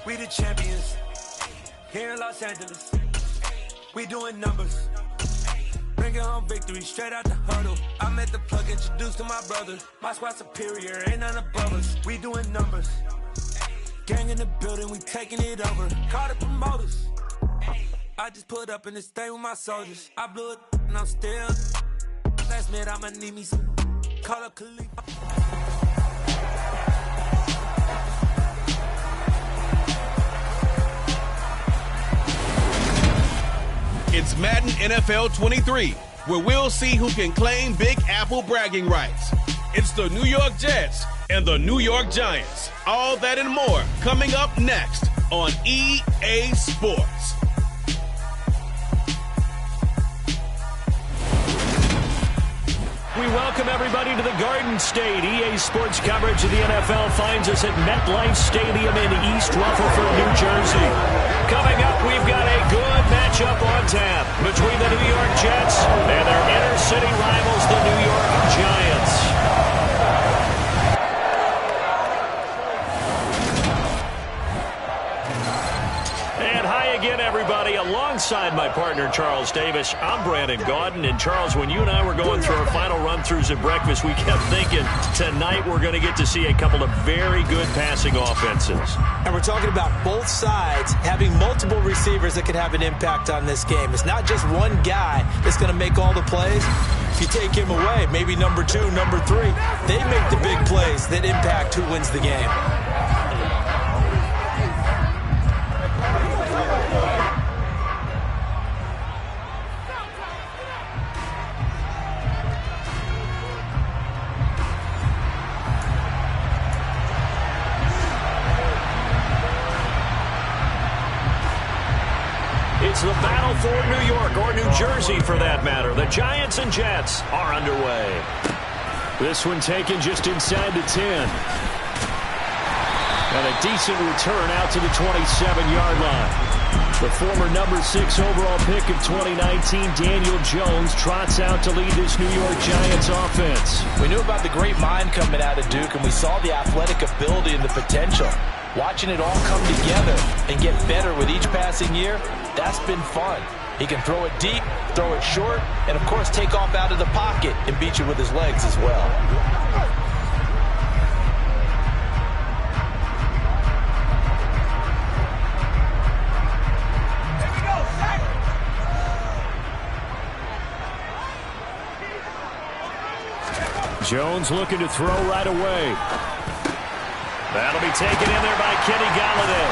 We the champions here in Los Angeles. We doing numbers. Bringing home victory straight out the huddle. I met the plug, introduced to my brothers. My squad superior, ain't none above us. We doing numbers. Gang in the building, we taking it over. Call the promoters. I just put up in this thing with my soldiers. I blew it and I'm still. Last minute I'ma need me some. Call up Khalif. It's Madden NFL 23, where we'll see who can claim Big Apple bragging rights. It's the New York Jets and the New York Giants. All that and more coming up next on EA Sports. We welcome everybody to the Garden State. EA Sports coverage of the NFL finds us at MetLife Stadium in East Rutherford, New Jersey. Coming up, we've got a good matchup on tap between the New York Jets and their inner-city rivals, the New York Giants. Again, everybody, alongside my partner, Charles Davis, I'm Brandon Gaudin. And, Charles, when you and I were going through our final run-throughs at breakfast, we kept thinking tonight we're going to get to see a couple of very good passing offenses. And we're talking about both sides having multiple receivers that can have an impact on this game. It's not just one guy that's going to make all the plays. If you take him away, maybe number 2, number 3, they make the big plays that impact who wins the game. It's the battle for New York, or New Jersey for that matter. The Giants and Jets are underway. This one taken just inside the 10. And a decent return out to the 27-yard line. The former number 6 overall pick of 2019, Daniel Jones, trots out to lead this New York Giants offense. We knew about the great mind coming out of Duke, and we saw the athletic ability and the potential. Watching it all come together and get better with each passing year, that's been fun. He can throw it deep, throw it short, and, of course, take off out of the pocket and beat you with his legs as well. Jones looking to throw right away. That'll be taken in there by Kenny Golladay.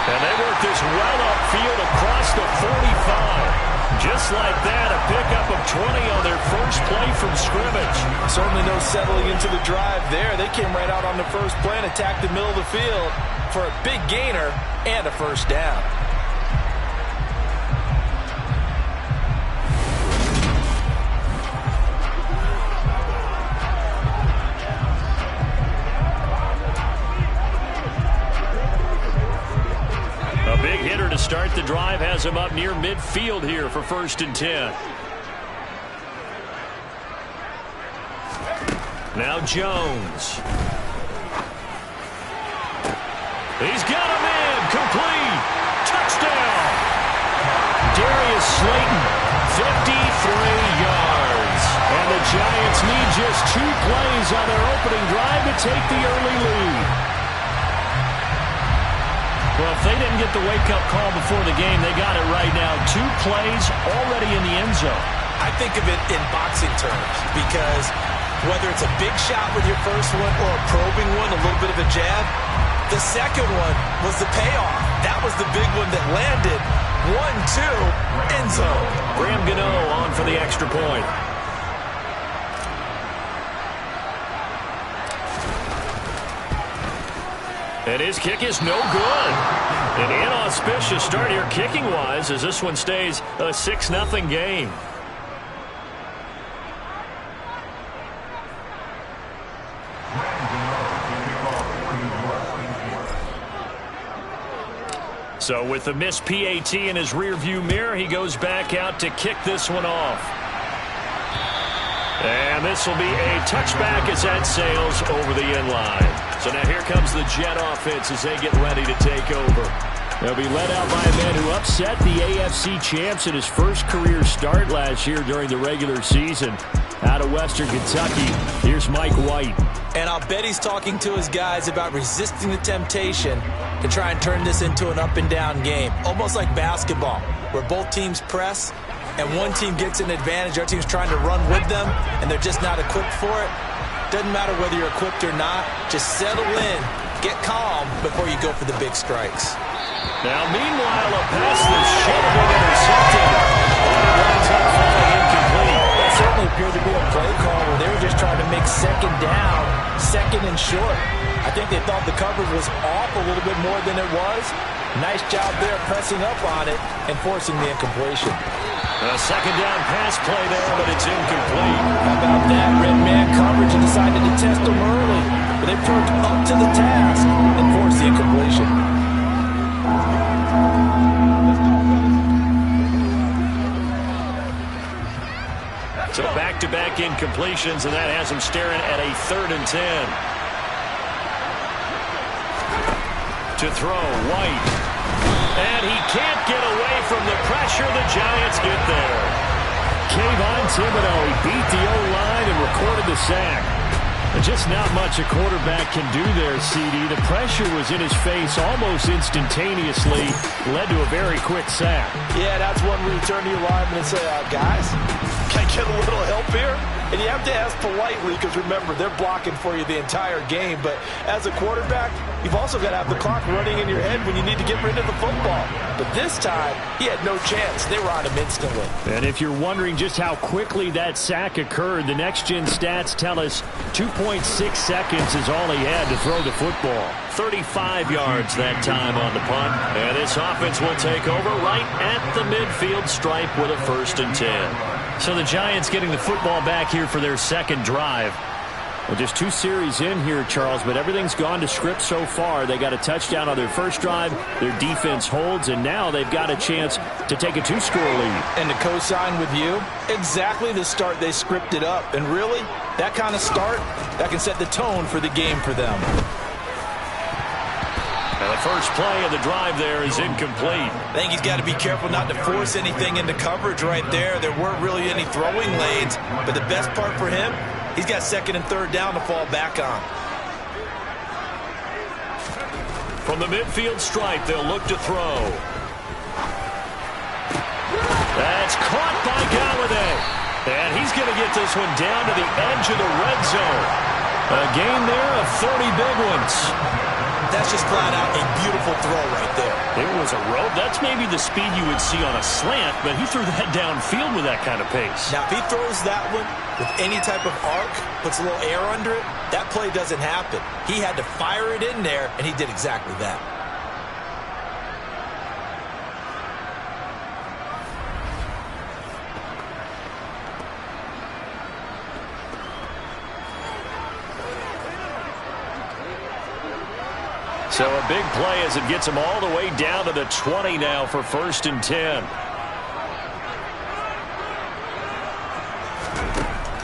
And they work this well upfield across the 45. Just like that, a pickup of 20 on their first play from scrimmage. Certainly no settling into the drive there. They came right out on the first play and attacked the middle of the field for a big gainer and a first down. Big hitter to start the drive has him up near midfield here for 1st and 10. Now Jones. He's got him in. Complete. Touchdown. Darius Slayton, 53 yards. And the Giants need just 2 plays on their opening drive to take the early lead. Well, if they didn't get the wake-up call before the game, they got it right now. 2 plays already in the end zone. I think of it in boxing terms because whether it's a big shot with your first one or a probing one, a little bit of a jab, the second one was the payoff. That was the big one that landed. 1-2, end zone. Graham Gano on for the extra point. And his kick is no good. An inauspicious start here kicking-wise as this one stays a 6-0 game. So with the missed PAT in his rearview mirror, he goes back out to kick this one off. And this will be a touchback as that sails over the end line. So now here comes the Jet offense as they get ready to take over. They'll be led out by a man who upset the AFC champs in his first career start last year during the regular season. Out of Western Kentucky, here's Mike White. And I'll bet he's talking to his guys about resisting the temptation to try and turn this into an up-and-down game. Almost like basketball, where both teams press, and one team gets an advantage, the other team's trying to run with them, and they're just not equipped for it. Doesn't matter whether you're equipped or not. Just settle in, get calm before you go for the big strikes. Now, meanwhile, a pass that should have been intercepted. Winds up falling incomplete. That certainly appeared to be a play call where they were just trying to make second down, second and short. I think they thought the coverage was off a little bit more than it was. Nice job there pressing up on it and forcing the incompletion. A second down pass play there, but it's incomplete. How about that? Red man coverage and decided to test them early. But they proved up to the task and forced the incompletion. So back-to-back incompletions, and that has them staring at a 3rd and 10. To throw, White. And he can't get away from the pressure. The Giants get there. Kayvon Thibodeaux, he beat the O-line and recorded the sack. Just not much a quarterback can do there, CD. The pressure was in his face almost instantaneously, led to a very quick sack. Yeah, that's when we turn to your lineman and say, guys, can I get a little help here? And you have to ask politely because, remember, they're blocking for you the entire game. But as a quarterback, you've also got to have the clock running in your head when you need to get rid of the football. But this time, he had no chance. They were on him instantly. And if you're wondering just how quickly that sack occurred, the next-gen stats tell us 2.6 seconds is all he had to throw the football. 35 yards that time on the punt. And this offense will take over right at the midfield stripe with a 1st and 10. So the Giants getting the football back here for their second drive. Well, just 2 series in here, Charles, but everything's gone to script so far. They got a touchdown on their first drive. Their defense holds, and now they've got a chance to take a 2-score lead. And to co-sign with you, exactly the start they scripted up. And really, that kind of start, that can set the tone for the game for them. And the first play of the drive there is incomplete. I think he's got to be careful not to force anything into coverage right there. There weren't really any throwing lanes, but the best part for him, he's got 2nd and 3rd down to fall back on. From the midfield stripe, they'll look to throw. That's caught by Galladay. And he's going to get this one down to the edge of the red zone. A gain there of 30 big ones. That's just flat out a beautiful throw right there. It was a rope. That's maybe the speed you would see on a slant, but he threw that downfield with that kind of pace. Now, if he throws that one with any type of arc, puts a little air under it, that play doesn't happen. He had to fire it in there, and he did exactly that. So a big play as it gets him all the way down to the 20 now for 1st and 10.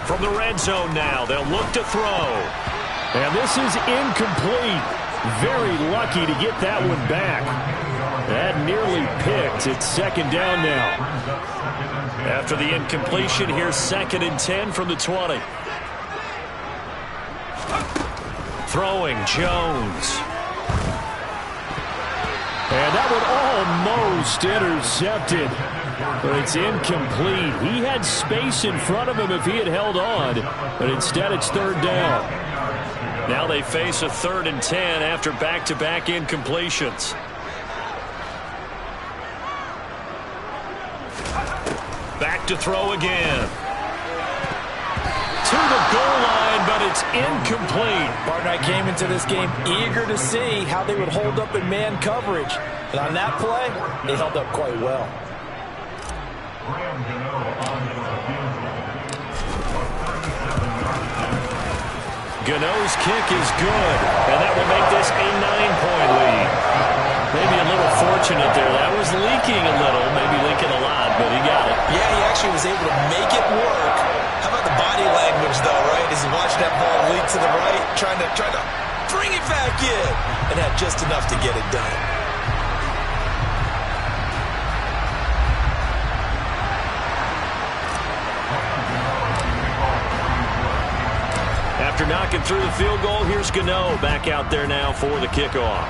From the red zone now, they'll look to throw. And this is incomplete. Very lucky to get that one back. That nearly picked. It's 2nd down now. After the incompletion, here's 2nd and 10 from the 20. Throwing, Jones. And that one almost intercepted, but it's incomplete. He had space in front of him if he had held on, but instead it's 3rd down. Now they face a 3rd and 10 after back-to-back incompletions. Back to throw again. To the goal line, but it's incomplete. Partner, I came into this game eager to see how they would hold up in man coverage. And on that play, they held up quite well. Gano's kick is good, and that will make this a 9-point lead. Maybe a little fortunate there. That was leaking a little, maybe leaking a lot, but he got it. Yeah, he actually was able to make it work. How about the body language, though, right? As he watched that ball leak to the right, trying to bring it back in, and had just enough to get it done. looking through the field goal. Here's Gano back out there now for the kickoff.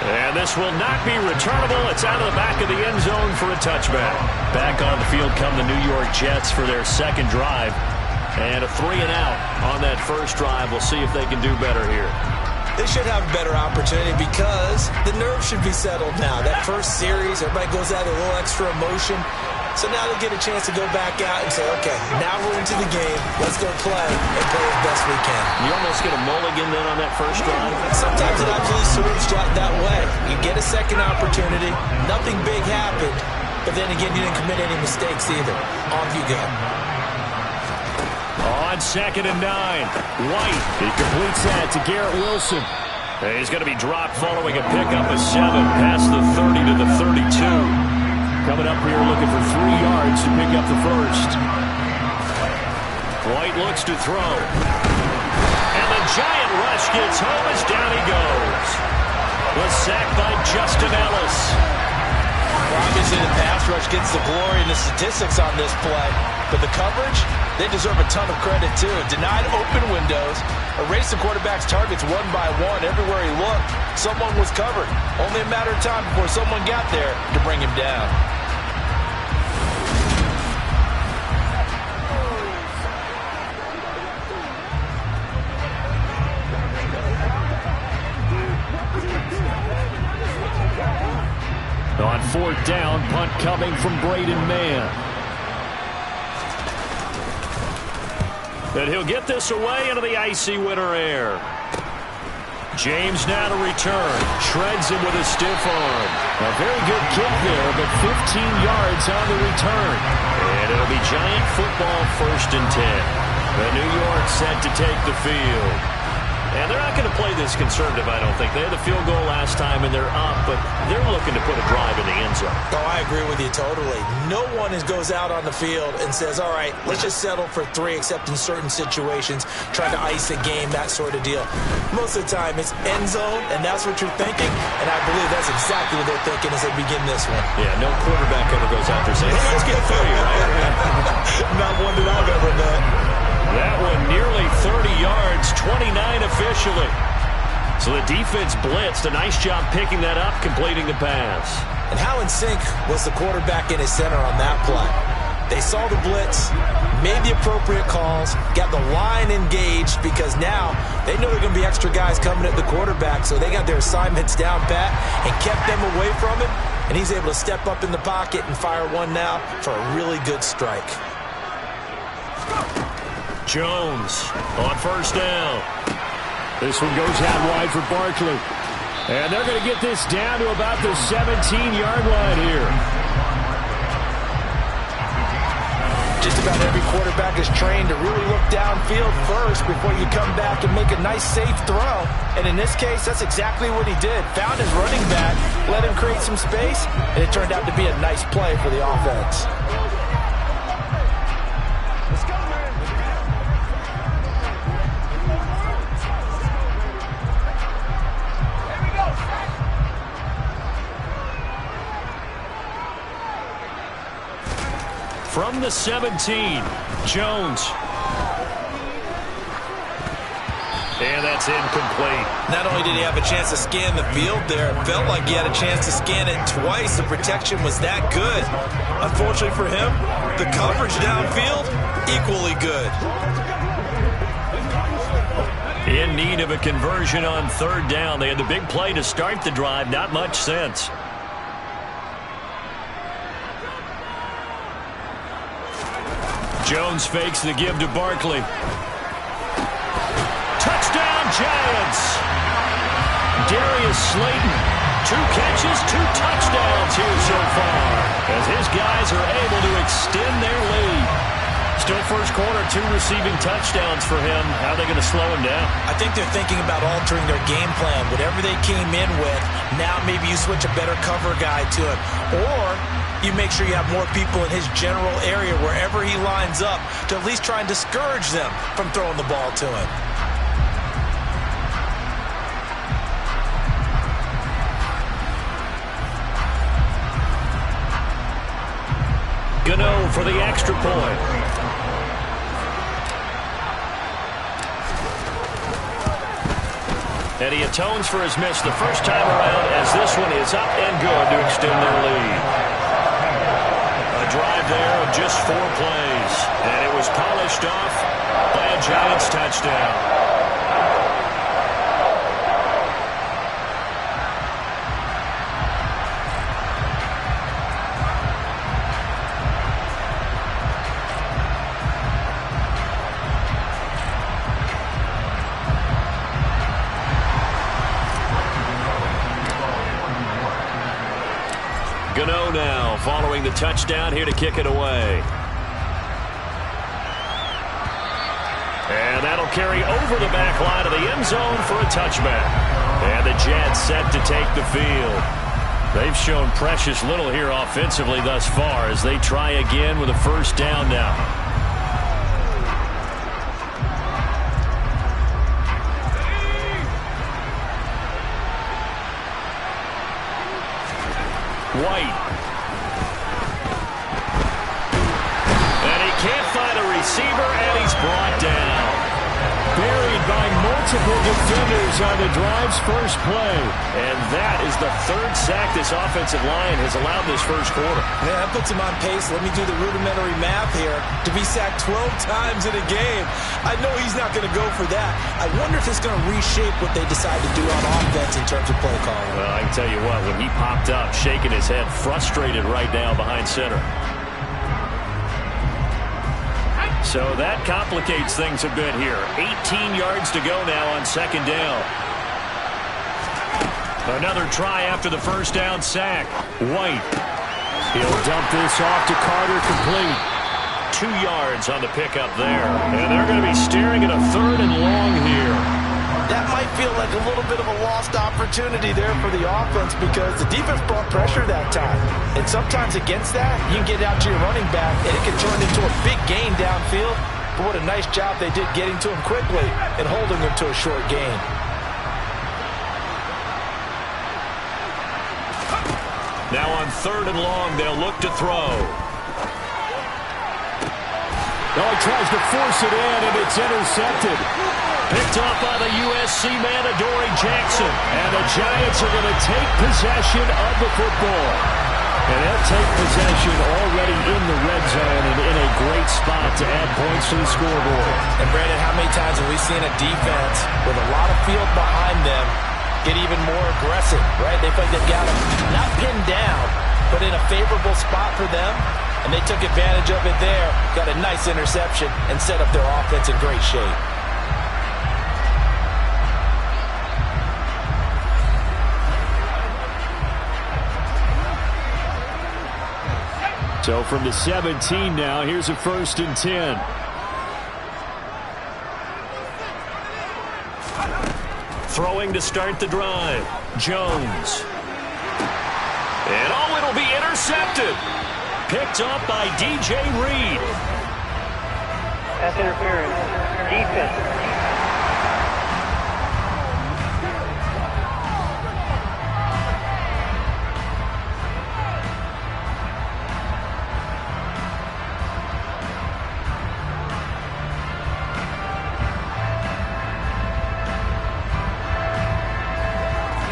And this will not be returnable. It's out of the back of the end zone for a touchback. Back on the field come the New York Jets for their second drive. And a 3-and-out on that first drive. We'll see if they can do better here. They should have a better opportunity because the nerves should be settled now. That first series, everybody goes out with a little extra emotion. So now they get a chance to go back out and say, okay, now we're into the game. Let's go play and play as best we can. You almost get a mulligan then on that first drive? Sometimes it absolutely serves that way. You get a second opportunity. Nothing big happened. But then again, you didn't commit any mistakes either. Off you go. On 2nd and 9. White. He completes that to Garrett Wilson. He's going to be dropped following a pickup of 7 past the 30 to the 32. Coming up here looking for 3 yards to pick up the first. White looks to throw. And the giant rush gets home as down he goes. Was sacked by Justin Ellis. Obviously, the pass rush gets the glory and the statistics on this play. But the coverage, they deserve a ton of credit, too. Denied open windows, erased the quarterback's targets one by one. Everywhere he looked, someone was covered. Only a matter of time before someone got there to bring him down. On 4th down, punt coming from Braden Mann. And he'll get this away into the icy winter air. James now to return. Shreds him with a stiff arm. A very good kick there, but 15 yards on the return. And it'll be Giant football 1st and 10. The New York set to take the field. And they're not going to play this conservative, I don't think. They had the field goal last time, and they're up, but they're looking to put a drive in the end zone. Oh, I agree with you totally. No one goes out on the field and says, all right, let's just settle for 3, except in certain situations, trying to ice a game, that sort of deal. Most of the time, it's end zone, and that's what you're thinking, and I believe that's exactly what they're thinking as they begin this one. Yeah, no quarterback ever goes out there saying, hey, let's get 3, right? Not one that I've ever met. That one nearly 30 yards, 29 officially. So the defense blitzed. A nice job picking that up, completing the pass. And how in sync was the quarterback in his center on that play? They saw the blitz, made the appropriate calls, got the line engaged because now they know there are going to be extra guys coming at the quarterback, so they got their assignments down pat and kept them away from him, and he's able to step up in the pocket and fire one now for a really good strike. Jones on 1st down. This one goes out wide for Barkley. And they're going to get this down to about the 17-yard line here. Just about every quarterback is trained to really look downfield first before you come back and make a nice, safe throw. And in this case, that's exactly what he did. Found his running back, let him create some space, and it turned out to be a nice play for the offense. From the 17, Jones. And that's incomplete. Not only did he have a chance to scan the field there, it felt like he had a chance to scan it twice. The protection was that good. Unfortunately for him, the coverage downfield, equally good. In need of a conversion on 3rd down. They had the big play to start the drive. Not much sense. Jones fakes the give to Barkley. Touchdown, Giants! Darius Slayton, 2 catches, 2 touchdowns here so far, as his guys are able to extend their lead. Still first quarter, 2 receiving touchdowns for him. How are they going to slow him down? I think they're thinking about altering their game plan. Whatever they came in with, now maybe you switch a better cover guy to him. Or you make sure you have more people in his general area wherever he lines up to at least try and discourage them from throwing the ball to him. Gano for the extra point. And he atones for his miss the first time around as this one is up and good to extend their lead. A drive there of just 4 plays. And it was polished off by a Giants touchdown. Gano now following the touchdown here to kick it away. And that'll carry over the back line of the end zone for a touchback. And the Jets set to take the field. They've shown precious little here offensively thus far as they try again with a first down now. White. And he can't find a receiver, and he's brought down. Buried by multiple defenders on the drive's first play. And that is the 3rd sack this offensive line has allowed this first quarter. Yeah, that puts him on pace. Let me do the rudimentary math here. To be sacked 12 times in a game, I know he's not going to go for that. I wonder if it's going to reshape what they decide to do on offense in terms of play calling. Well, I can tell you what, when he popped up, shaking his head, frustrated right now behind center. So that complicates things a bit here. 18 yards to go now on second down. Another try after the first down sack. White. He'll dump this off to Carter, complete. 2 yards on the pickup there. And they're going to be staring at a 3rd and long here. That might feel like a little bit of a lost opportunity there for the offense because the defense brought pressure that time. And sometimes against that, you can get out to your running back, and it can turn into a big gain downfield. But what a nice job they did getting to him quickly and holding him to a short gain. Now on 3rd and long, they'll look to throw. Oh, he tries to force it in, and it's intercepted. Picked off by the USC man, Adoree Jackson. And the Giants are going to take possession of the football. And they'll take possession already in the red zone and in a great spot to add points to the scoreboard. And, Brandon, how many times have we seen a defense with a lot of field behind them get even more aggressive, right? They feel like they've got them not pinned down, but in a favorable spot for them. And they took advantage of it there, got a nice interception, and set up their offense in great shape. So from the 17 now, here's a 1st and 10. Throwing to start the drive. Jones. And oh, it'll be intercepted. Picked up by DJ Reed. That's interference. Defense.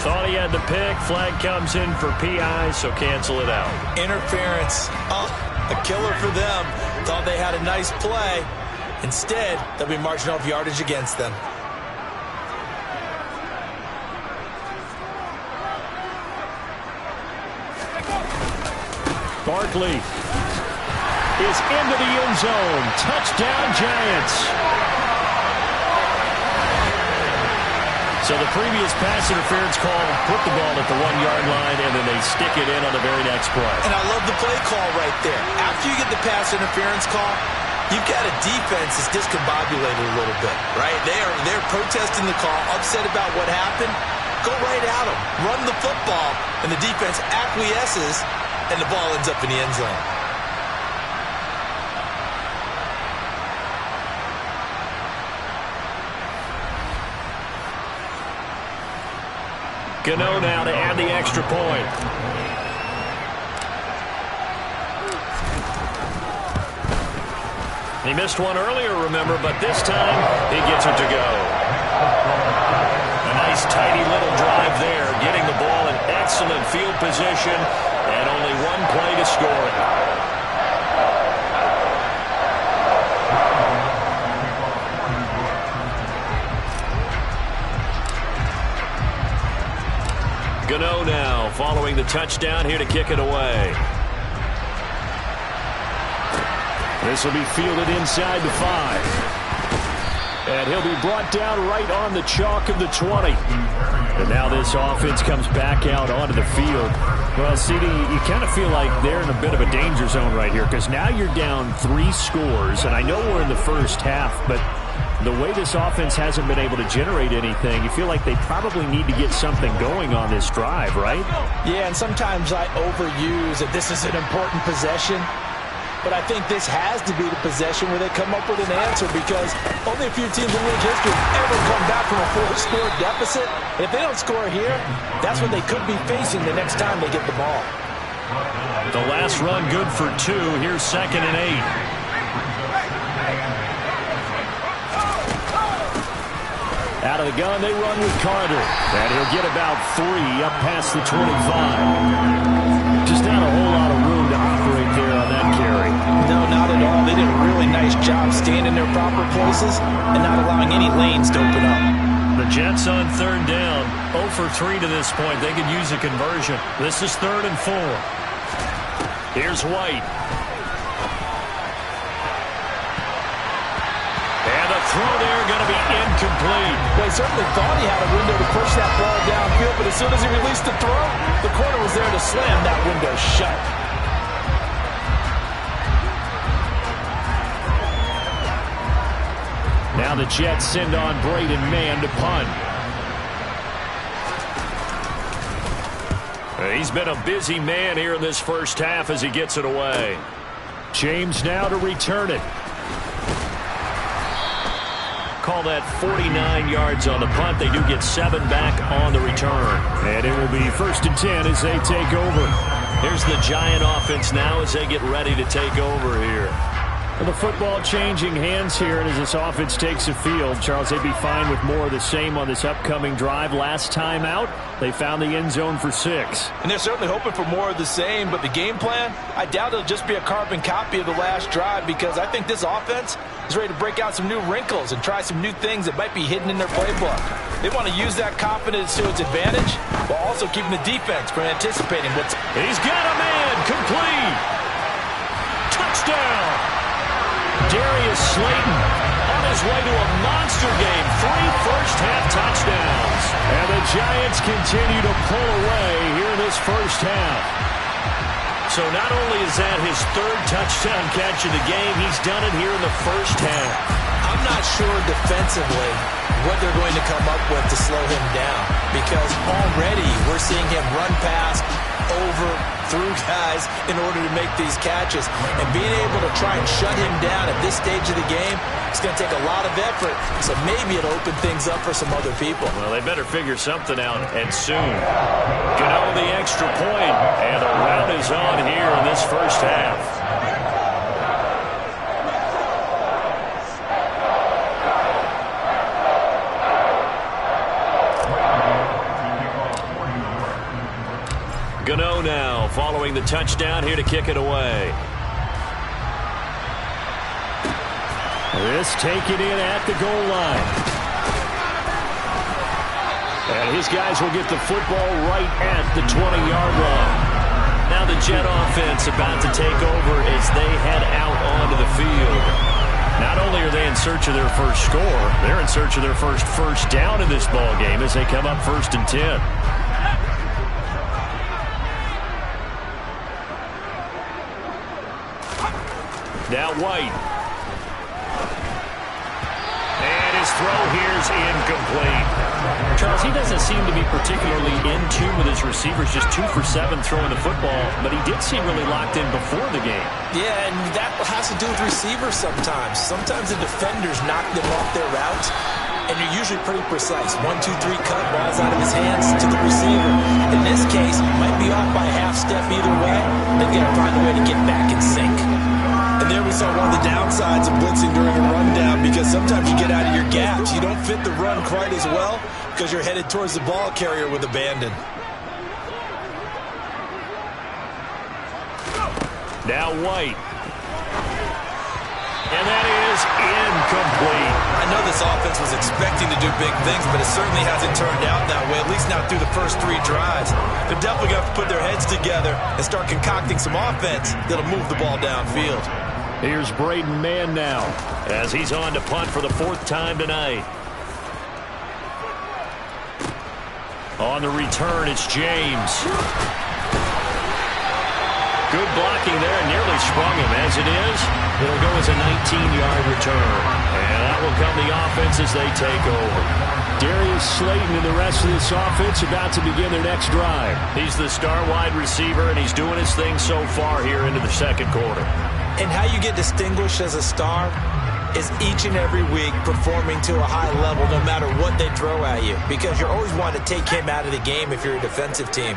Thought he had the pick. Flag comes in for PI, so cancel it out. Interference. Oh, a killer for them. Thought they had a nice play. Instead, they'll be marching off yardage against them. Barkley is into the end zone. Touchdown, Giants. So the previous pass interference call put the ball at the 1-yard line, and then they stick it in on the very next play. And I love the play call right there. After you get the pass interference call, you've got a defense that's discombobulated a little bit, right? They're protesting the call, upset about what happened. Go right at them. Run the football, and the defense acquiesces, and the ball ends up in the end zone. Gano now to add the extra point. He missed one earlier, remember, but this time he gets it to go. A nice Nice, tidy little drive there, getting the ball in excellent field position, and only one play to score it. Gano now following the touchdown here to kick it away. This will be fielded inside the 5. And he'll be brought down right on the chalk of the 20. And now this offense comes back out onto the field. Well, CD, you kind of feel like they're in a bit of a danger zone right here because now you're down 3 scores. And I know we're in the first half, but the way this offense hasn't been able to generate anything, you feel like they probably need to get something going on this drive, right? Yeah, and sometimes I overuse that this is an important possession. But I think this has to be the possession where they come up with an answer because only a few teams in league history have ever come back from a 4-score deficit. And if they don't score here, that's what they could be facing the next time they get the ball. The last run good for 2. Here's 2nd and 8. Out of the gun, they run with Carter. And he'll get about 3 up past the 25. Just not a whole lot of room to operate there on that carry. No, not at all. They did a really nice job staying in their proper places and not allowing any lanes to open up. The Jets on 3rd down. 0 for 3 to this point. They could use a conversion. This is 3rd and 4. Here's White. And the throw there going to be incomplete. Well, he certainly thought he had a window to push that ball downfield, but as soon as he released the throw, the corner was there to slam that window shut. Now the Jets send on Braden Mann to punt. He's been a busy man here in this first half as he gets it away. James now to return it. Call that 49 yards on the punt. They do get 7 back on the return. And it will be 1st and 10 as they take over. Here's the Giant offense now as they get ready to take over here. Well, the football changing hands here, and as this offense takes the field, Charles, they'd be fine with more of the same on this upcoming drive. Last time out, they found the end zone for 6. And they're certainly hoping for more of the same, but the game plan, I doubt it'll just be a carbon copy of the last drive because I think this offense is ready to break out some new wrinkles and try some new things that might be hidden in their playbook. They want to use that confidence to its advantage while also keeping the defense from anticipating what's... He's got a man, complete. Touchdown. Darius Slayton on his way to a monster game. 3 first-half touchdowns. And the Giants continue to pull away here in this first half. So not only is that his 3rd touchdown catch of the game, he's done it here in the first half. I'm not sure defensively what they're going to come up with to slow him down because already we're seeing him run past, over, through guys in order to make these catches. And being able to try and shut him down at this stage of the game, it's going to take a lot of effort. So maybe it'll open things up for some other people. Well, they better figure something out, and soon. Gano the extra point, and the round is on here in this first half. Gano now following the touchdown here to kick it away. This taken in at the goal line. And his guys will get the football right at the 20-yard line. Now the Jet offense about to take over as they head out onto the field. Not only are they in search of their first score, they're in search of their first down in this ball game as they come up 1st and 10. Now White. And his throw here's incomplete. Charles, he doesn't seem to be particularly in tune with his receivers, just 2 for 7 throwing the football, but he did seem really locked in before the game. Yeah, and that has to do with receivers sometimes. Sometimes the defenders knock them off their routes, and you're usually pretty precise. 1, 2, 3 cut, balls out of his hands to the receiver. In this case, might be off by a half step either way. They've got to find a way to get back in sync. And there we also one of the downsides of blitzing during a rundown, because sometimes you get out of your gaps. You don't fit the run quite as well because you're headed towards the ball carrier with abandon. Now White. And that is incomplete. I know this offense was expecting to do big things, but it certainly hasn't turned out that way, at least not through the first 3 drives. They're definitely going to have to put their heads together and start concocting some offense that'll move the ball downfield. Here's Braden Mann now, as he's on to punt for the 4th time tonight. On the return, it's James. Good blocking there, and nearly sprung him. As it is, it'll go as a 19-yard return. And that will come the offense as they take over. Darius Slayton and the rest of this offense about to begin their next drive. He's the star wide receiver, and he's doing his thing so far here into the second quarter. And how you get distinguished as a star is each and every week performing to a high level no matter what they throw at you, because you're always wanting to take him out of the game if you're a defensive team.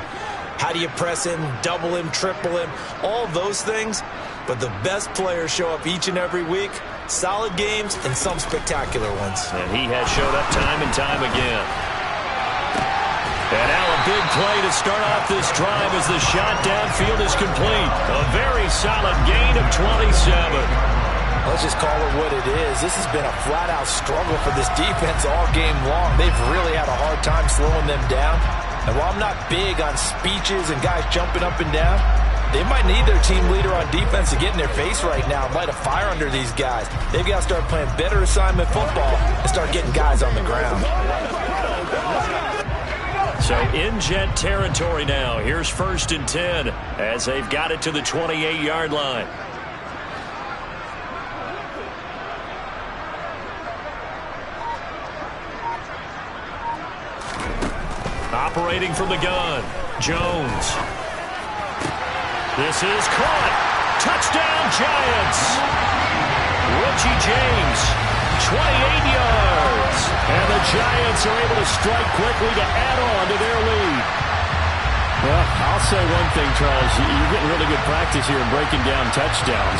How do you press him, double him, triple him, all those things? But the best players show up each and every week, solid games and some spectacular ones. And he has showed up time and time again. And now a big play to start off this drive as the shot downfield is complete. A very solid gain of 27. Let's just call it what it is. This has been a flat-out struggle for this defense all game long. They've really had a hard time slowing them down. And while I'm not big on speeches and guys jumping up and down, they might need their team leader on defense to get in their face right now and light a fire under these guys. They've got to start playing better assignment football and start getting guys on the ground. So in Jet territory now. Here's 1st and 10 as they've got it to the 28-yard line. Operating from the gun, Jones. This is caught. Touchdown, Giants. Richie James, 28 yards. And the Giants are able to strike quickly to add on to their lead. Well, I'll say one thing, Charles. You're getting really good practice here in breaking down touchdowns.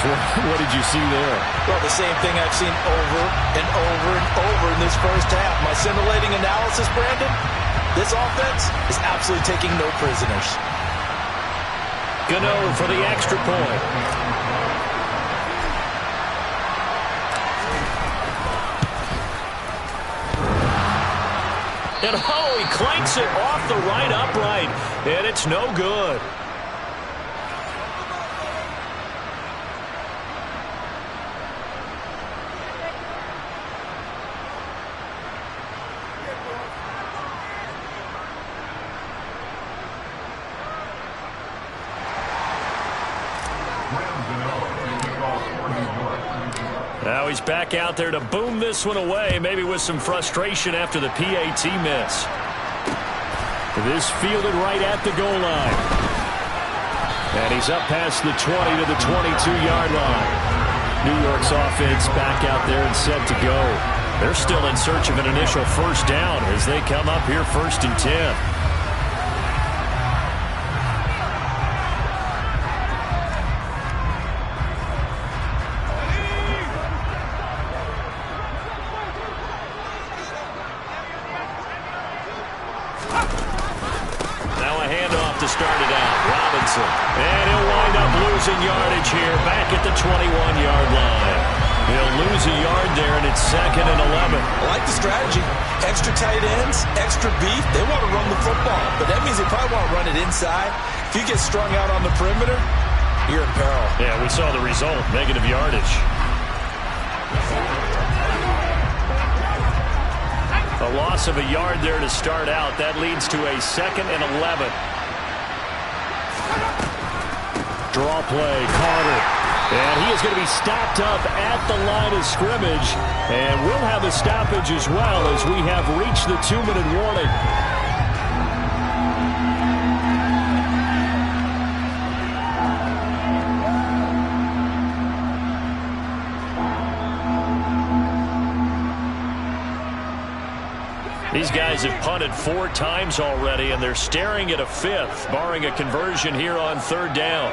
What did you see there? Well, the same thing I've seen over and over and over in this first half. My scintillating analysis, Brandon, this offense is absolutely taking no prisoners. Gano for the extra point. And oh, he clanks it off the right upright, and it's no good. Now he's back out there to boom this one away, maybe with some frustration after the PAT miss. This fielded right at the goal line. And he's up past the 20 to the 22-yard line. New York's offense back out there and set to go. They're still in search of an initial first down as they come up here 1st and 10. And he'll wind up losing yardage here back at the 21-yard line. He'll lose a yard there, and it's 2nd and 11. I like the strategy. Extra tight ends, extra beef. They want to run the football, but that means they probably want to run it inside. If you get strung out on the perimeter, you're in peril. Yeah, we saw the result, negative yardage. A loss of a yard there to start out. That leads to a 2nd and 11. Draw play, Carter. And he is going to be stopped up at the line of scrimmage. And we'll have a stoppage as well as we have reached the 2-minute warning. These guys have punted 4 times already, and they're staring at a 5th, barring a conversion here on 3rd down.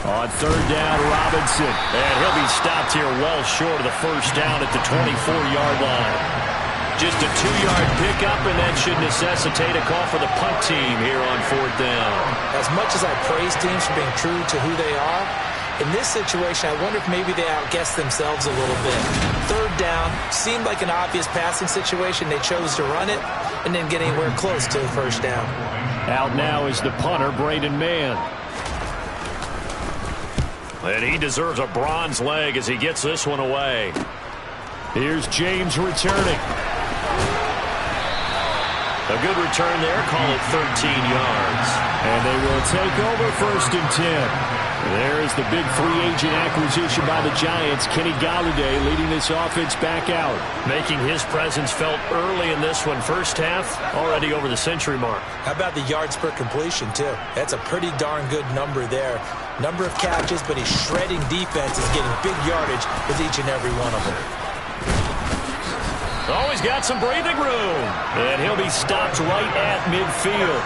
On third down, Robinson. And he'll be stopped here well short of the first down at the 24-yard line. Just a 2-yard pickup, and that should necessitate a call for the punt team here on fourth down. As much as I praise teams for being true to who they are, in this situation, I wonder if maybe they outguessed themselves a little bit. Third down seemed like an obvious passing situation. They chose to run it and didn't get anywhere close to the first down. Out now is the punter, Braden Mann. And he deserves a bronze leg as he gets this one away. Here's James returning. A good return there. Call it 13 yards. And they will take over first and 10. There's the big free agent acquisition by the Giants. Kenny Golladay leading this offense back out. Making his presence felt early in this one. First half, already over the century mark. How about the yards per completion, too? That's a pretty darn good number there. Number of catches, but he's shredding defense. Is getting big yardage with each and every one of them. Oh, he's got some breathing room. And he'll be stopped right at midfield.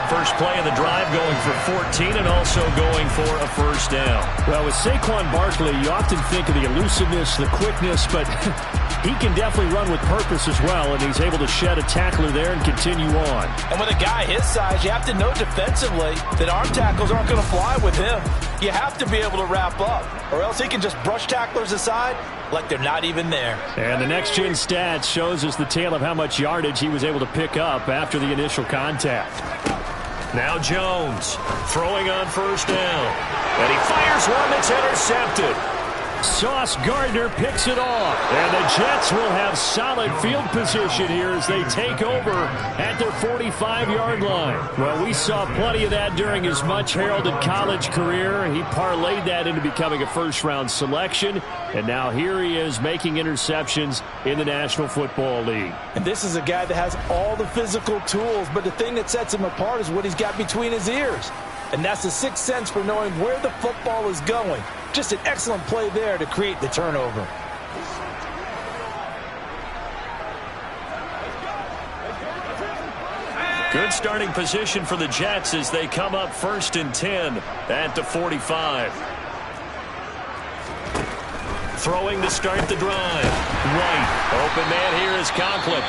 First play of the drive going for 14 and also going for a first down. Well, with Saquon Barkley, you often think of the elusiveness, the quickness, but he can definitely run with purpose as well, and he's able to shed a tackler there and continue on. And with a guy his size, you have to know defensively that arm tackles aren't going to fly with him. You have to be able to wrap up, or else he can just brush tacklers aside like they're not even there. And the next-gen stats shows us the tale of how much yardage he was able to pick up after the initial contact. Now Jones throwing on first down. And he fires one that's intercepted. Sauce Gardner picks it off. And the Jets will have solid field position here as they take over at their 45-yard line. Well, we saw plenty of that during his much-heralded college career. He parlayed that into becoming a first-round selection. And now here he is making interceptions in the National Football League. And this is a guy that has all the physical tools, but the thing that sets him apart is what he's got between his ears. And that's the sixth sense for knowing where the football is going. Just an excellent play there to create the turnover. Good starting position for the Jets as they come up first and 10 at the 45. Throwing to start the drive. White. Open man here is Conklin.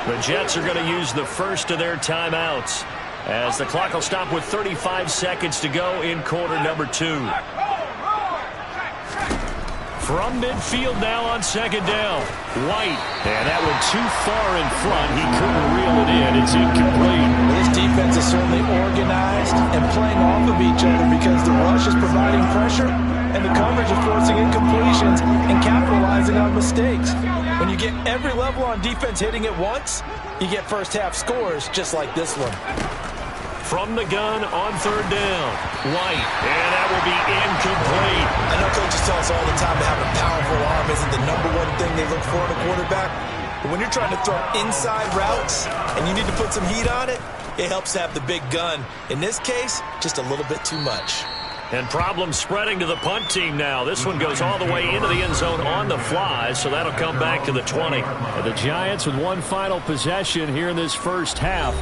The Jets are going to use the first of their timeouts as the clock will stop with 35 seconds to go in quarter number 2. From midfield now on second down. White. And that went too far in front. He couldn't reel it in. It's incomplete. This defense is certainly organized and playing off of each other because the rush is providing pressure and the coverage is forcing incompletions and capitalizing on mistakes. When you get every level on defense hitting at once, you get first half scores just like this one. From the gun on third down. White. And that will be incomplete. I know coaches tell us all the time that having a powerful arm isn't the number one thing they look for in a quarterback. But when you're trying to throw inside routes and you need to put some heat on it, it helps to have the big gun. In this case, just a little bit too much. And problems spreading to the punt team now. This one goes all the way into the end zone on the fly, so that'll come back to the 20. And the Giants with one final possession here in this first half.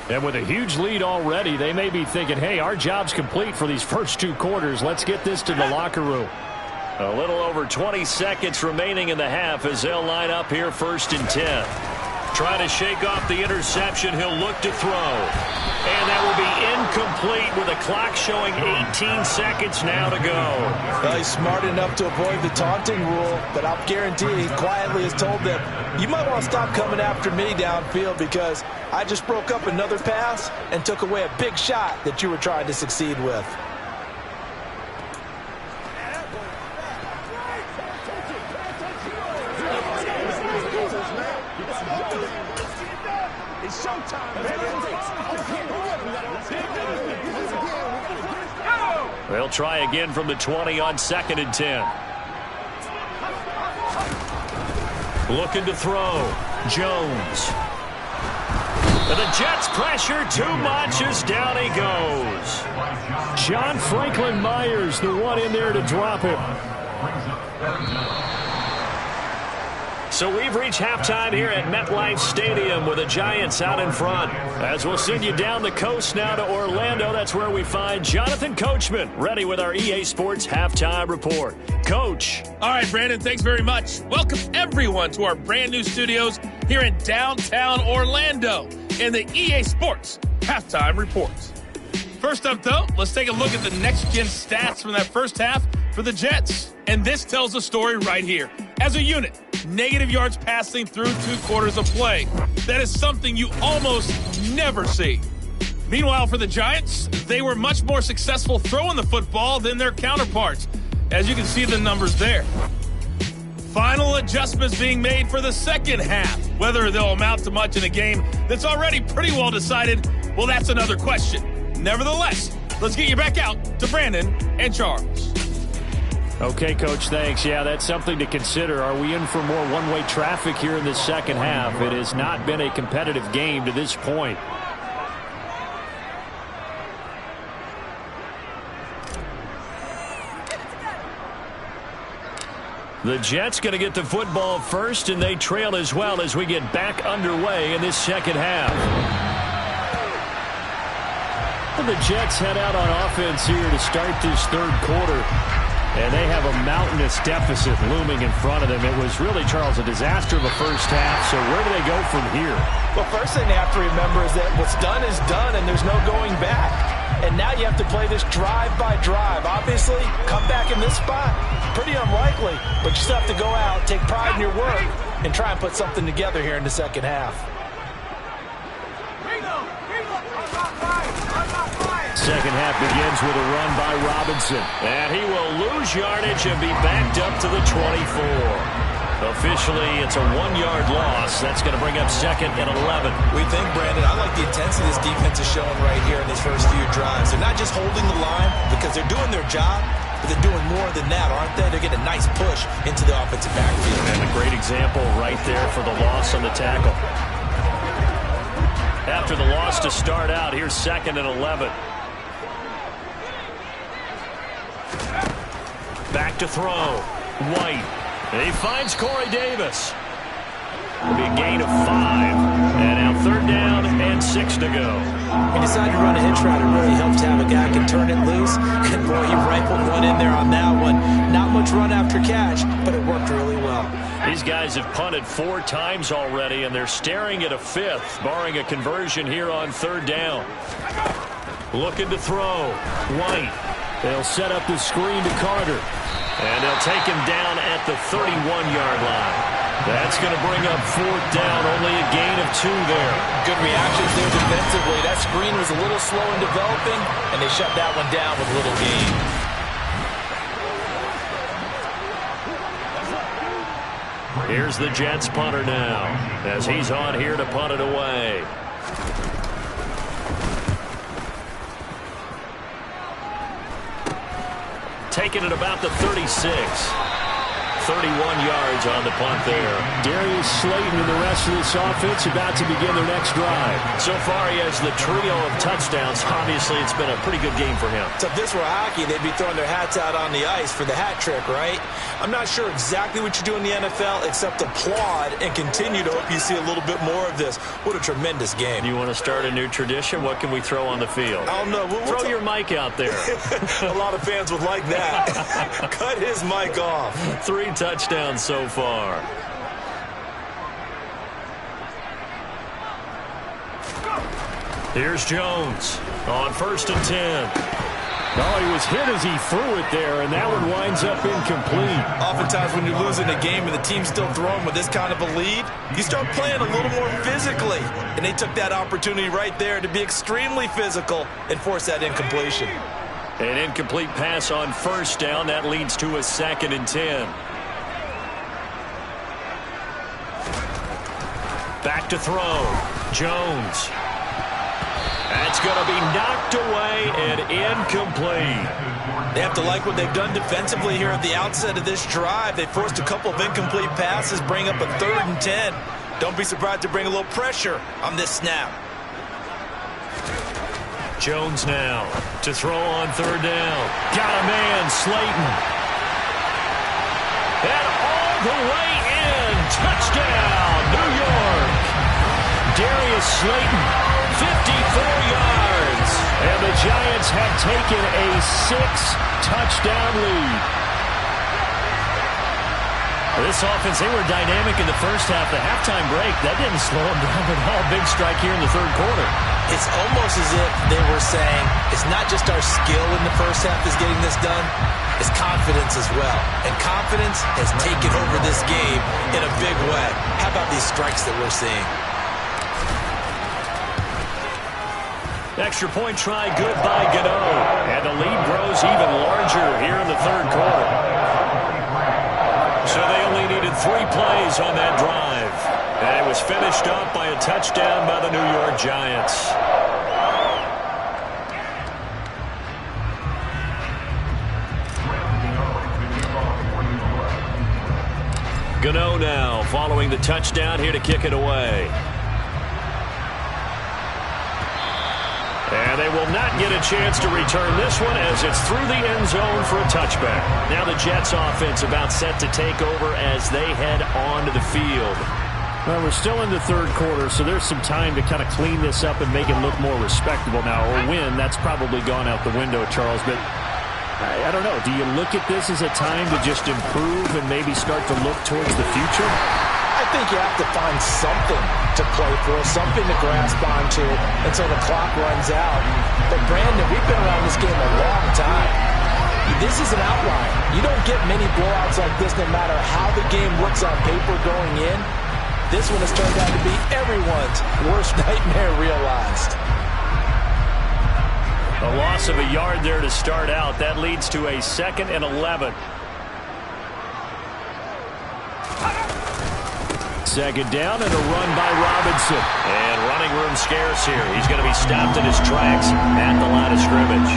And with a huge lead already, they may be thinking, hey, our job's complete for these first 2 quarters. Let's get this to the locker room. A little over 20 seconds remaining in the half as they'll line up here first and 10. Trying to shake off the interception. He'll look to throw. And that will be incomplete with the clock showing 18 seconds now to go. Well, he's smart enough to avoid the taunting rule, but I'll guarantee he quietly has told them, you might want to stop coming after me downfield because I just broke up another pass and took away a big shot that you were trying to succeed with. They'll try again from the 20 on second and 10. Looking to throw. Jones. And the Jets pressure too much as down he goes. John Franklin Myers, the one in there to drop him. So we've reached halftime here at MetLife Stadium with the Giants out in front. As we'll send you down the coast now to Orlando, that's where we find Jonathan Coachman ready with our EA Sports Halftime Report. Coach. All right, Brandon, thanks very much. Welcome everyone to our brand new studios here in downtown Orlando in the EA Sports Halftime Report. First up, though, let's take a look at the next-gen stats from that first half for the Jets. And this tells the story right here. As a unit, negative yards passing through 2 quarters of play. That is something you almost never see. Meanwhile, for the Giants, they were much more successful throwing the football than their counterparts, as you can see the numbers there. Final adjustments being made for the second half. Whether they'll amount to much in a game that's already pretty well decided, well, that's another question. Nevertheless, let's get you back out to Brandon and Charles. Okay, Coach, thanks. Yeah, that's something to consider. Are we in for more one-way traffic here in the second half? It has not been a competitive game to this point. The Jets going to get the football first, and they trail as well as we get back underway in this second half. And the Jets head out on offense here to start this third quarter. And they have a mountainous deficit looming in front of them. It was really, Charles, a disaster of a first half. So where do they go from here? Well, first thing they have to remember is that what's done is done, and there's no going back. And now you have to play this drive by drive. Obviously, come back in this spot, pretty unlikely. But you still have to go out, take pride in your work, and try and put something together here in the second half. Second half begins with a run by Robinson. And he will lose yardage and be backed up to the 24. Officially, it's a 1-yard loss. That's going to bring up 2nd and 11. We think, Brandon, I like the intensity this defense is showing right here in these first few drives. They're not just holding the line because they're doing their job, but they're doing more than that, aren't they? They're getting a nice push into the offensive backfield. And a great example right there for the loss on the tackle. After the loss to start out, here's 2nd and 11. Back to throw. White. He finds Corey Davis. Big gain of 5. And now 3rd down and 6 to go. He decided to run a hitch route. It really helped to have a guy can turn it loose. And boy, he rifled one in there on that one. Not much run after catch, but it worked really well. These guys have punted 4 times already, and they're staring at a 5th, barring a conversion here on 3rd down. Looking to throw. White. They'll set up the screen to Carter. And they'll take him down at the 31-yard line. That's going to bring up 4th down. Only a gain of 2 there. Good reactions there defensively. That screen was a little slow in developing, and they shut that one down with little gain. Here's the Jets punter now, as he's on here to punt it away. Taking it about the 36. 31 yards on the punt there. Darius Slayton and the rest of this offense about to begin their next drive. So far, he has the trio of touchdowns. Obviously, it's been a pretty good game for him. So if this were hockey, they'd be throwing their hats out on the ice for the hat trick, right? I'm not sure exactly what you do in the NFL, except applaud and continue to hope you see a little bit more of this. What a tremendous game. You want to start a new tradition? What can we throw on the field? I don't know. Throw your mic out there. A lot of fans would like that. Cut his mic off. 3 touchdowns so far. Here's Jones on 1st and 10. Oh, he was hit as he threw it there, and that one winds up incomplete. Oftentimes when you're losing a game and the team's still throwing with this kind of a lead, you start playing a little more physically. And they took that opportunity right there to be extremely physical and force that incompletion. An incomplete pass on 1st down. That leads to a 2nd and 10. Back to throw. Jones. That's going to be knocked away and incomplete. They have to like what they've done defensively here at the outset of this drive. They forced a couple of incomplete passes, bring up a 3rd and 10. Don't be surprised to bring a little pressure on this snap. Jones now to throw on 3rd down. Got a man, Slayton. And all the way in Touchdown, New York. Darius Slayton, 54 yards. And the Giants have taken a 6-touchdown lead. This offense, they were dynamic in the first half. The halftime break, that didn't slow them down at all. Big strike here in the third quarter. It's almost as if they were saying, it's not just our skill in the first half is getting this done, it's confidence as well. And confidence has taken over this game in a big way. How about these strikes that we're seeing? Extra point try, good by Gano. And the lead grows even larger here in the third quarter. So they only needed 3 plays on that drive. And it was finished up by a touchdown by the New York Giants. Gano now following the touchdown here to kick it away. And they will not get a chance to return this one as it's through the end zone for a touchback. Now the Jets offense about set to take over as they head onto the field. Well, we're still in the third quarter, so there's some time to kind of clean this up and make it look more respectable now. Or win, that's probably gone out the window, Charles. But I don't know. Do you look at this as a time to just improve and maybe start to look towards the future? I think you have to find something to play for, something to grasp onto until the clock runs out. But, Brandon, we've been around this game a long time. This is an outlier. You don't get many blowouts like this no matter how the game looks on paper going in. This one has turned out to be everyone's worst nightmare realized. A loss of a yard there to start out. That leads to a 2nd and 11. Second down and a run by Robinson. And running room scarce here. He's going to be stopped in his tracks at the line of scrimmage.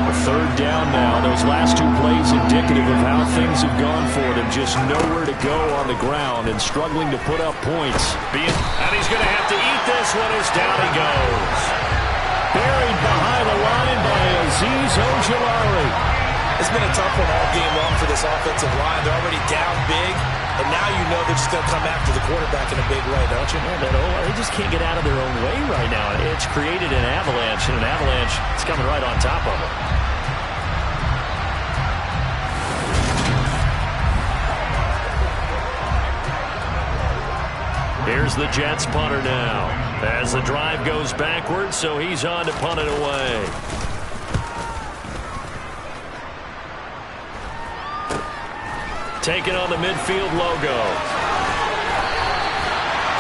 A third down now. Those last 2 plays indicative of how things have gone for them. Just nowhere to go on the ground and struggling to put up points. And he's going to have to eat this one as down he goes. Buried behind the line by Azeez Ojulari. It's been a tough one all game long for this offensive line. They're already down big. And now you know they're just going to come after the quarterback in a big way, don't you? They just can't get out of their own way right now. It's created an avalanche, and an avalanche is coming right on top of it. Here's the Jets punter now. As the drive goes backwards, so he's on to punt it away. Taking on the midfield logo.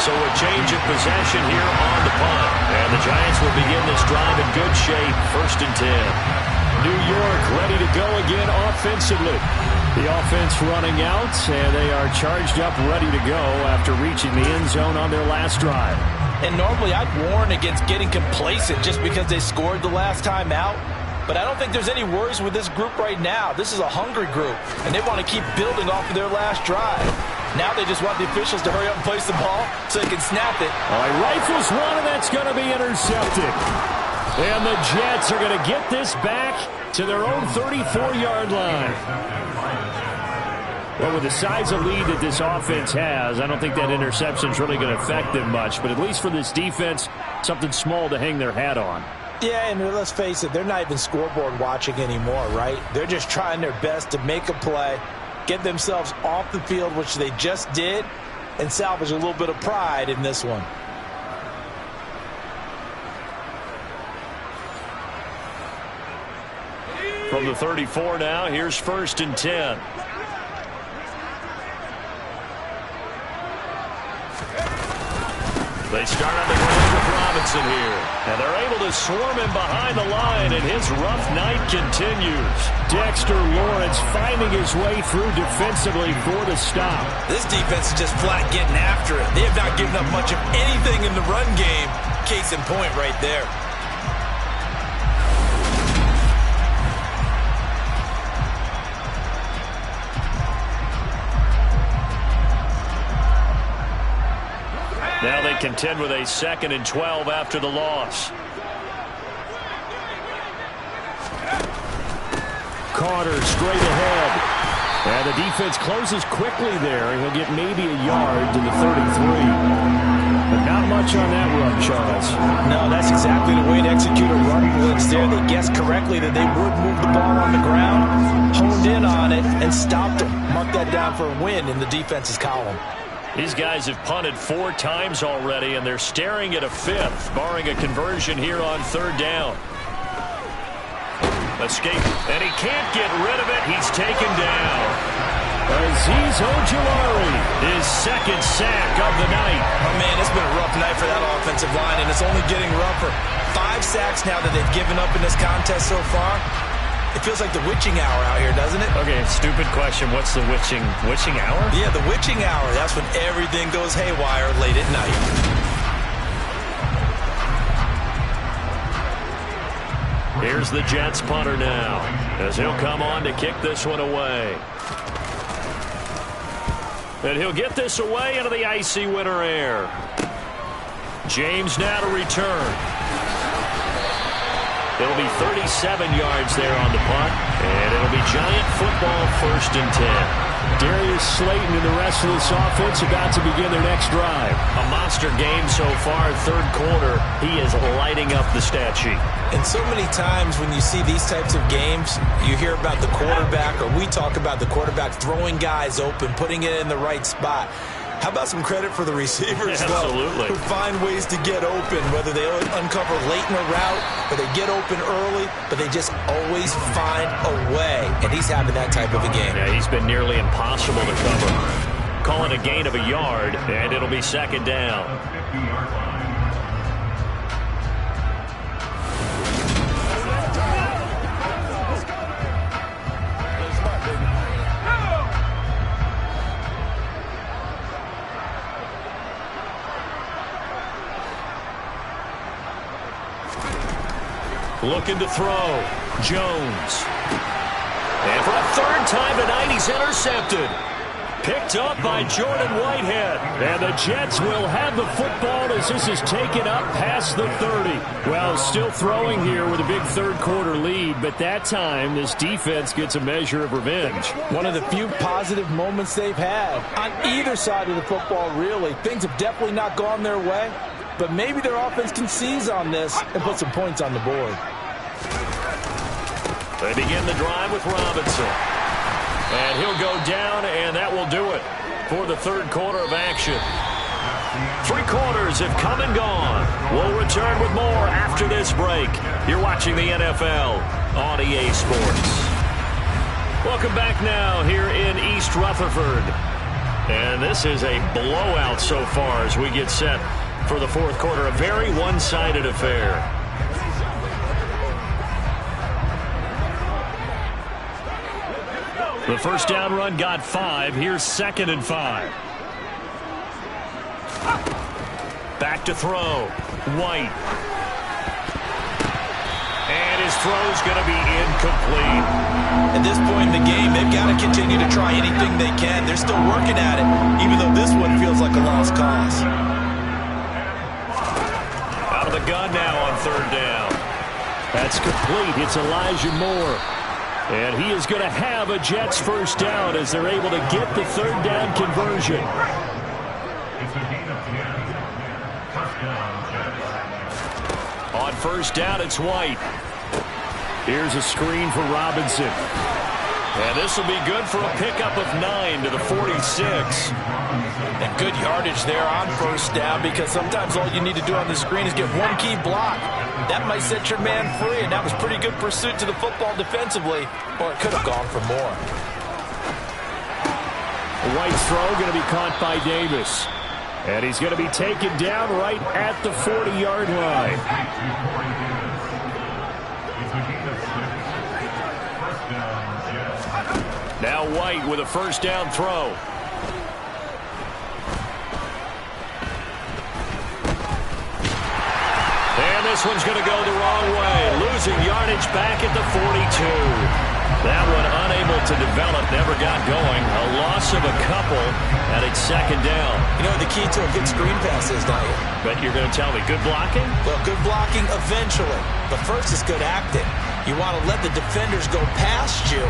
So a change of possession here on the punt. And the Giants will begin this drive in good shape. 1st and 10. New York ready to go again offensively. The offense running out, and they are charged up, ready to go after reaching the end zone on their last drive. And normally I'd warn against getting complacent just because they scored the last time out. But I don't think there's any worries with this group right now. This is a hungry group, and they want to keep building off of their last drive. Now they just want the officials to hurry up and place the ball so they can snap it. All right, rifles one, and that's going to be intercepted. And the Jets are going to get this back to their own 34-yard line. Well, with the size of lead that this offense has, I don't think that interception is really going to affect them much. But at least for this defense, something small to hang their hat on. Yeah, and let's face it, they're not even scoreboard watching anymore, right? They're just trying their best to make a play, get themselves off the field, which they just did, and salvage a little bit of pride in this one. From the 34 now, here's 1st and 10. They start on the ground with Robinson here. And they're able to swarm him behind the line, and his rough night continues. Dexter Lawrence finding his way through defensively for the stop. This defense is just flat getting after it. They have not given up much of anything in the run game. Case in point right there. Now they contend with a 2nd and 12 after the loss. Carter straight ahead. And the defense closes quickly there, and he'll get maybe a yard to the 33. But not much on that run, Charles. No, that's exactly the way to execute a run blitz there. They guessed correctly that they would move the ball on the ground, honed in on it, and stopped them. Mark that down for a win in the defense's column. These guys have punted 4 times already, and they're staring at a 5th, barring a conversion here on 3rd down. Escape, and he can't get rid of it. He's taken down. Azeez Ojulari, his 2nd sack of the night. Oh, man, it's been a rough night for that offensive line, and it's only getting rougher. 5 sacks now that they've given up in this contest so far. It feels like the witching hour out here, doesn't it? Okay, stupid question. What's the witching hour? Yeah, the witching hour. That's when everything goes haywire late at night. Here's the Jets punter now, as he'll come on to kick this one away. And he'll get this away into the icy winter air. James now to return. It'll be 37 yards there on the punt, and it'll be Giant football 1st and 10. Darius Slayton and the rest of this offense about to begin their next drive. A monster game so far, 3rd quarter. He is lighting up the stat sheet. And so many times when you see these types of games, you hear about the quarterback, or we talk about the quarterback throwing guys open, putting it in the right spot. How about some credit for the receivers, Absolutely. Who find ways to get open, whether they uncover late in a route or they get open early, but they just always find a way. And he's having that type of a game. Yeah, he's been nearly impossible to cover. Calling a gain of a yard, and it'll be 2nd down. Looking to throw. Jones. And for a 3rd time tonight, he's intercepted. Picked up by Jordan Whitehead. And the Jets will have the football as this is taken up past the 30. Well, still throwing here with a big 3rd quarter lead, but that time this defense gets a measure of revenge. One of the few positive moments they've had on either side of the football, really. Things have definitely not gone their way, but maybe their offense can seize on this and put some points on the board. They begin the drive with Robinson. And he'll go down, and that will do it for the 3rd quarter of action. 3 quarters have come and gone. We'll return with more after this break. You're watching the NFL on EA Sports. Welcome back now here in East Rutherford. And this is a blowout so far as we get set for the 4th quarter. A very one-sided affair. The 1st down run got 5. Here's 2nd and 5. Back to throw. White. And his throw's going to be incomplete. At this point in the game, they've got to continue to try anything they can. They're still working at it, even though this one feels like a lost cause. Out of the gun now on 3rd down. That's complete. It's Elijah Moore. And he is going to have a Jets 1st down as they're able to get the 3rd down conversion. On 1st down, it's White. Here's a screen for Robinson. And this will be good for a pickup of 9 to the 46. And good yardage there on 1st down, because sometimes all you need to do on the screen is get one key block. That might set your man free, and that was pretty good pursuit to the football defensively, or it could have gone for more. White's throw going to be caught by Davis. And he's going to be taken down right at the 40-yard line. Now White with a 1st down throw. And this one's going to go the wrong way. Losing yardage back at the 42. That one unable to develop, never got going. A loss of a couple, and it's 2nd down. You know what the key to a good screen pass is, don't you? But you're going to tell me, good blocking? Well, good blocking eventually. But first is good acting. You want to let the defenders go past you,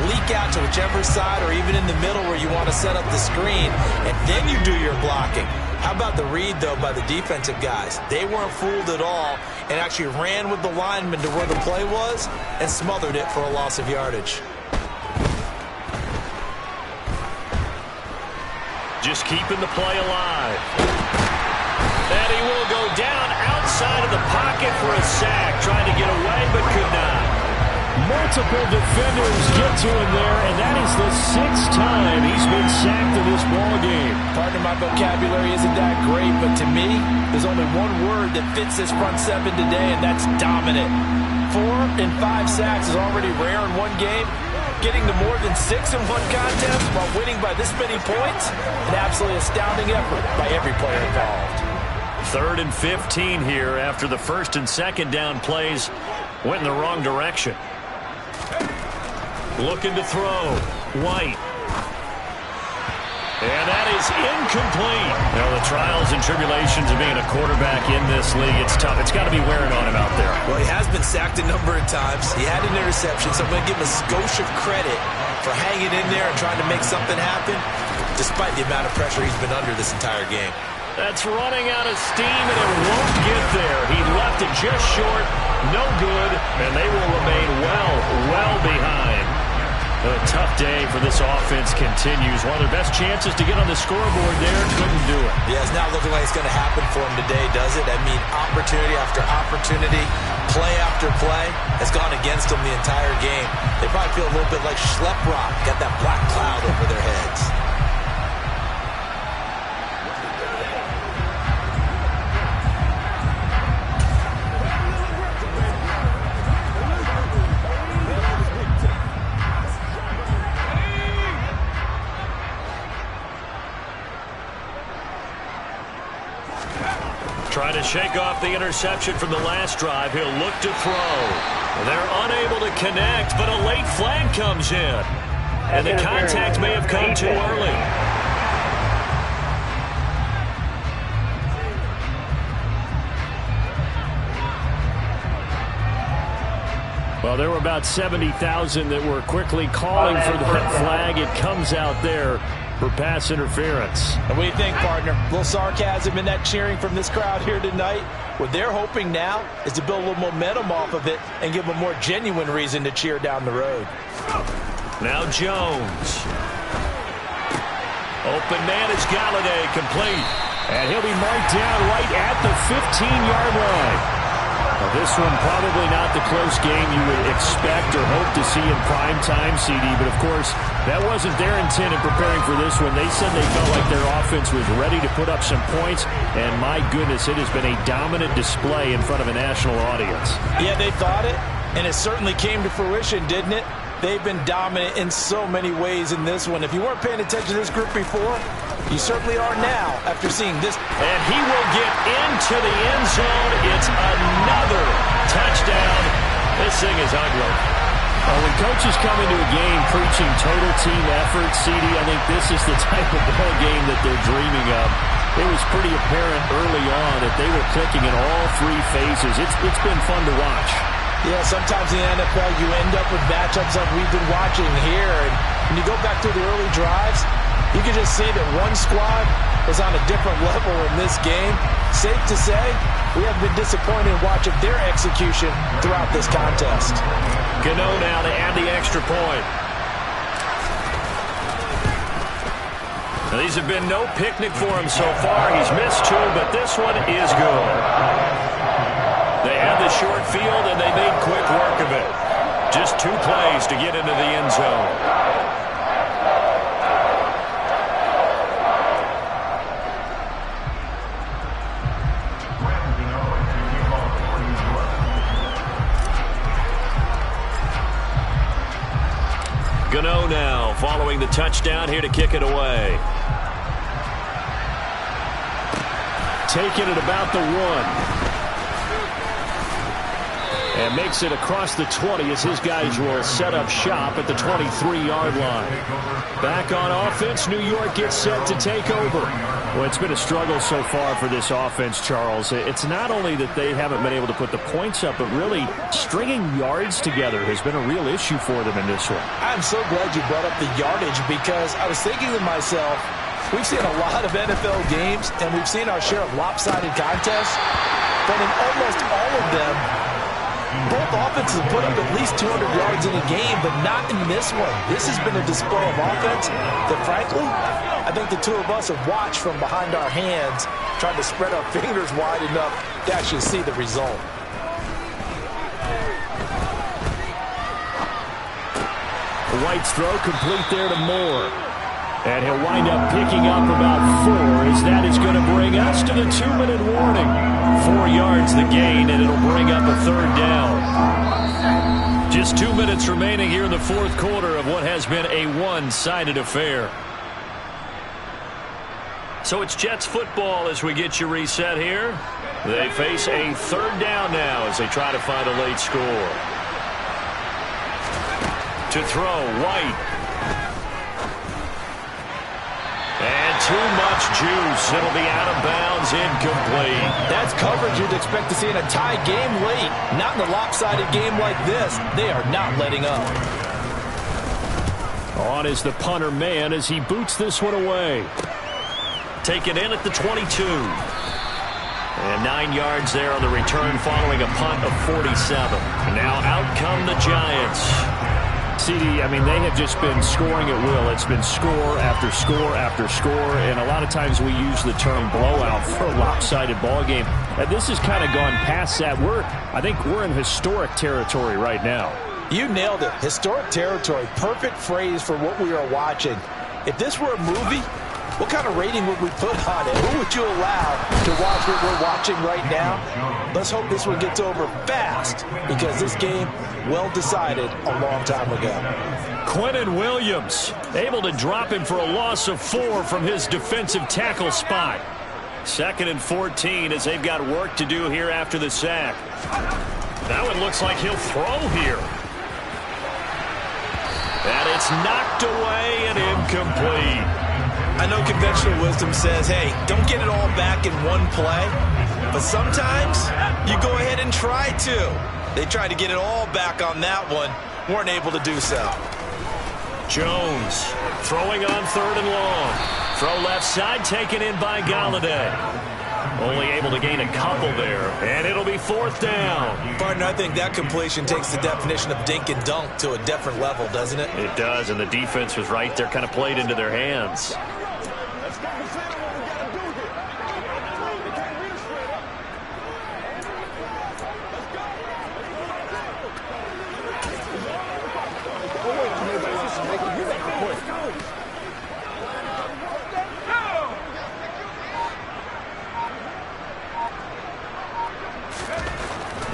leak out to whichever side or even in the middle where you want to set up the screen, and then you do your blocking. How about the read, though, by the defensive guys? They weren't fooled at all and actually ran with the lineman to where the play was and smothered it for a loss of yardage. Just keeping the play alive. And he will go down outside of the pocket for a sack. Trying to get away, but could not. Multiple defenders get to him there, and that is the 6th time he's been sacked in this ballgame. Partner, my vocabulary isn't that great, but to me, there's only one word that fits this front seven today, and that's dominant. 4 and 5 sacks is already rare in one game. Getting to more than 6 in one contest while winning by this many points, an absolutely astounding effort by every player involved. 3rd and 15 here after the 1st and 2nd down plays went in the wrong direction. Looking to throw. White. And that is incomplete. Now, the trials and tribulations of being a quarterback in this league, it's tough. It's got to be wearing on him out there. Well, he has been sacked a number of times. He had an interception, so I'm going to give him a skosh of credit for hanging in there and trying to make something happen, despite the amount of pressure he's been under this entire game. That's running out of steam, and it won't get there. He left it just short, no good, and they will remain well behind. A tough day for this offense continues. One of their best chances to get on the scoreboard there, couldn't do it. Yeah, it's not looking like it's going to happen for him today, does it? I mean, opportunity after opportunity, play after play has gone against them the entire game. They probably feel a little bit like Schlep Rock, got that black cloud over their heads. Trying to shake off the interception from the last drive. He'll look to throw. They're unable to connect, but a late flag comes in. And the contact may have come too early. Well, there were about 70,000 that were quickly calling for that flag. It comes out there for pass interference. And what do you think, partner? A little sarcasm in that cheering from this crowd here tonight. What they're hoping now is to build a little momentum off of it and give them a more genuine reason to cheer down the road. Now Jones. Open man is Galladay, complete. And he'll be marked down right at the 15-yard line. Well, this one probably not the close game you would expect or hope to see in prime time, CD. But, of course, that wasn't their intent in preparing for this one. They said they felt like their offense was ready to put up some points. And, my goodness, it has been a dominant display in front of a national audience. Yeah, they thought it, and it certainly came to fruition, didn't it? They've been dominant in so many ways in this one. If you weren't paying attention to this group before, you certainly are now after seeing this. And he will get into the end zone. It's another touchdown. This thing is ugly. Well, when coaches come into a game preaching total team effort, CD, I think this is the type of ball game that they're dreaming of. It was pretty apparent early on that they were clicking in all 3 phases. It's been fun to watch. Yeah, sometimes in the NFL you end up with matchups like we've been watching here. And when you go back to the early drives, you can just see that one squad is on a different level in this game. Safe to say, we have been disappointed in watching their execution throughout this contest. Gano now to add the extra point. Now, these have been no picnic for him so far. He's missed 2, but this one is good. They had the short field, and they made quick work of it. Just 2 plays to get into the end zone. Gano now following the touchdown here to kick it away. Taking it about the 1. And makes it across the 20 as his guys will set up shop at the 23-yard line. Back on offense, New York gets set to take over. Well, it's been a struggle so far for this offense, Charles. It's not only that they haven't been able to put the points up, but really stringing yards together has been a real issue for them in this one. I'm so glad you brought up the yardage because I was thinking to myself, we've seen a lot of NFL games and we've seen our share of lopsided contests, but in almost all of them, both offenses have put up at least 200 yards in a game, but not in this one. This has been a display of offense that, frankly, I think the two of us have watched from behind our hands, trying to spread our fingers wide enough to actually see the result. White's throw complete there to Moore. And he'll wind up picking up about 4 as that is going to bring us to the 2-minute warning. 4 yards the gain, and it'll bring up a 3rd down. Just 2 minutes remaining here in the 4th quarter of what has been a one-sided affair. So it's Jets football as we get you reset here. They face a 3rd down now as they try to find a late score. To throw, White. And too much juice. It'll be out of bounds, incomplete. That's coverage you'd expect to see in a tie game late. Not in a lopsided game like this. They are not letting up. On is the punter man as he boots this one away. Taken in at the 22. And 9 yards there on the return following a punt of 47. And now out come the Giants. CD, I mean, they have just been scoring at will. It's been score after score after score, and a lot of times we use the term blowout for a lopsided ball game. And this has kind of gone past that. I think we're in historic territory right now. You nailed it. Historic territory. Perfect phrase for what we are watching. If this were a movie, what kind of rating would we put on it? Who would you allow to watch what we're watching right now? Let's hope this one gets over fast because this game, well decided a long time ago. Quinnen Williams able to drop him for a loss of 4 from his defensive tackle spot. 2nd and 14 as they've got work to do here after the sack. That one looks like he'll throw here. And it's knocked away and incomplete. I know conventional wisdom says, hey, don't get it all back in one play. But sometimes you go ahead and try to. They tried to get it all back on that one. Weren't able to do so. Jones throwing on 3rd and long. Throw left side taken in by Golladay. Only able to gain a couple there. And it'll be 4th down. Partner, I think that completion takes the definition of dink and dunk to a different level, doesn't it? It does, and the defense was right there, kind of played into their hands.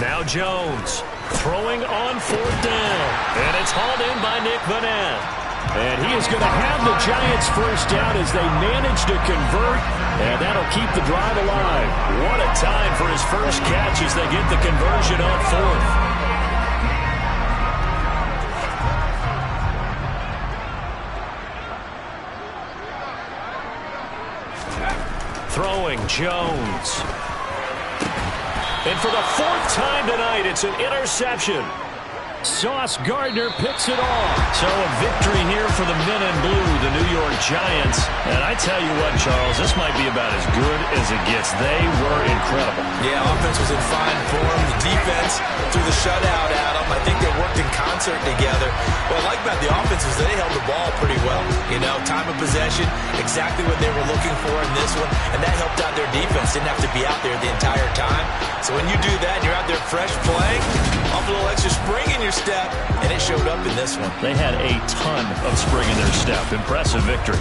Now Jones throwing on 4th down. And it's hauled in by Nick Vannett. And he is going to have the Giants 1st down as they manage to convert. And that'll keep the drive alive. What a time for his first catch as they get the conversion on 4th. Throwing Jones. And for the 4th time tonight, it's an interception. Sauce Gardner picks it off. So a victory here for the men in blue, the New York Giants. And I tell you what, Charles, this might be about as good as it gets. They were incredible. Yeah, offense was in fine form. The defense threw the shutout at them. I think they worked in concert together. What I like about the offense is they held the ball pretty well. You know, time of possession, exactly what they were looking for in this one. And that helped out their defense. Didn't have to be out there the entire time. So when you do that and you're out there fresh playing, off a little extra spring in your step, and it showed up in this one. They had a ton of spring in their step. Impressive victory.